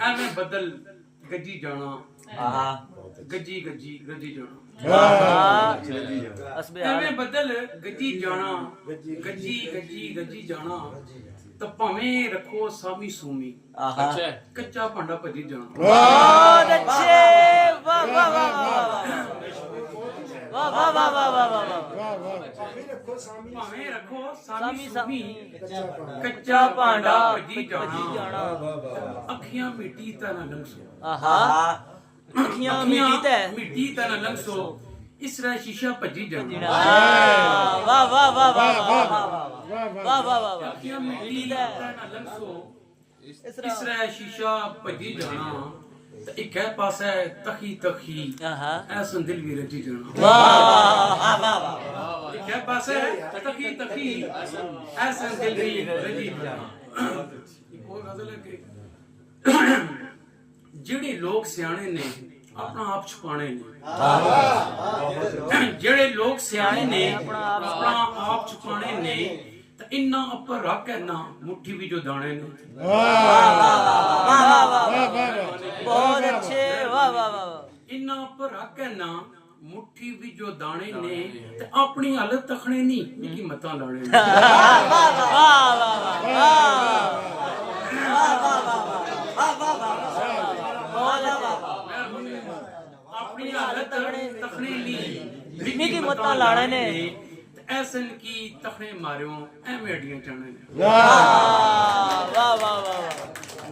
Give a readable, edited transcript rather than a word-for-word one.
ਐਵੇਂ ਬੱਦਲ ਗੱਜੀ ਜਾਣਾ ਗੱਜੀ ਗੱਜੀ ਗੱਜੀ ਜਾਣਾ ਐਵੇਂ ਬੱਦਲ ਗੱਜੀ ਜਾਣਾ ਗੱਜੀ ਗੱਜੀ ਗੱਜੀ ਜਾਣਾ ਤਾਂ ਭਾਵੇਂ ਰੱਖੋ ਸਾਮੀ ਸੂਮੀ ਕੱਚਾ ਭਾਂਡਾ ਭੱਜੀ ਜਾਣਾ। ਬਹੁਤ ਅੱਛੇ ਵਾਹ ਵਾਹ ਵਾਹ ਵਾਹ ਵਾਹ ਵਾਹ ਵਾਹ ਵਾਹ ਵਾਹ ਭਾਵੇਂ ਰੱਖੋ ਸਾਮੀ ਸੂਮੀ ਕੱਚਾ ਭਾਂਡਾ ਭੱਜੀ ਜਾਣਾ ਅੱਖੀਆਂ ਮਿੱਟੀ ਤਾਂ ਨਾ ਲੰਘਸੋ ਅੱਖੀਆਂ ਮਿੱਟੀ ਤਾਂ ਨਾ ਲੰਘਸੋ ਇਸ ਤਰ੍ਹਾਂ ਸ਼ੀਸ਼ਾ ਭੱਜੀ ਜਾਣਾ। ਵਾਹ ਵਾਹ ਵਾਹ ਵਾਹ ਵਾਹ ਵਾਹ ਵਾਹ ਵਾਹ ਅੱਖੀਆਂ ਮਿੱਟੀ ਤਾਂ ਨਾ ਲੰਘਸੋ ਇਸ ਤਰ੍ਹਾਂ ਸ਼ੀਸ਼ਾ ਭੱਜੀ ਜਾਣਾ ਤੇ ਇੱਕ ਹੈ ਪਾਸਾ ਤਖੀ ਤਖੀ ਐਸਨ ਦਿਲ ਵੀ ਰਜੀ ਜਾਣਾ। ਵਾਹ ਵਾਹ ਵਾਹ ਇੱਕ ਹੈ ਪਾਸਾ ਤਖੀ ਤਖੀ ਐਸਨ ਦਿਲ ਵੀ ਰਜੀ ਜਾਣਾ। ਇੱਕ ਹੋਰ ਗਜ਼ਲ ਹੈ ਕਿ ਜਿਹੜੇ ਲੋਕ ਸਿਆਣੇ ਨੇ ਆਪਣਾ ਆਪ ਛੁਪਾਣੇ ਨੇ ਜਿਹੜੇ ਲੋਕ ਸਿਆਣੇ ਨੇ ਆਪਣਾ ਆਪ ਛੁਪਾਣੇ ਨੇ ਤਾਂ ਇੰਨਾ ਉੱਪਰ ਰੱਖ ਹੈ ਨਾ ਮੁੱਠੀ ਵੀ ਜੋ ਦਾਣੇ ਨੇ। ਬਹੁਤ ਅੱਛੇ ਵਾਹ ਵਾਹ ਵਾਹ ਇੰਨਾ ਉੱਪਰ ਰੱਖ ਹੈ ਨਾ ਮੁੱਠੀ ਵੀ ਜੋ ਦਾਣੇ ਨੇ ਤੇ ਆਪਣੀ ਹਾਲਤ ਤਖਣੇ ਨਹੀਂ ਨਿੱਕੀ ਮਤਾਂ ਲਾਣੇ ਨੇ। ਆਪਣੀ ਹਾਲਤ ਤਖਣੇ ਨਹੀਂ ਨਿੱਕੀ ਮਤਾਂ ਲਾਣੇ ਨੇ ਐਸਨ ਕੀ ਤਖਣੇ ਮਾਰਿਓ ਐਵੇਂ ਅੜੀਆਂ ਚਾਣੇ ਨੇ। ਵਾਹ ਵਾਹ ਵਾਹ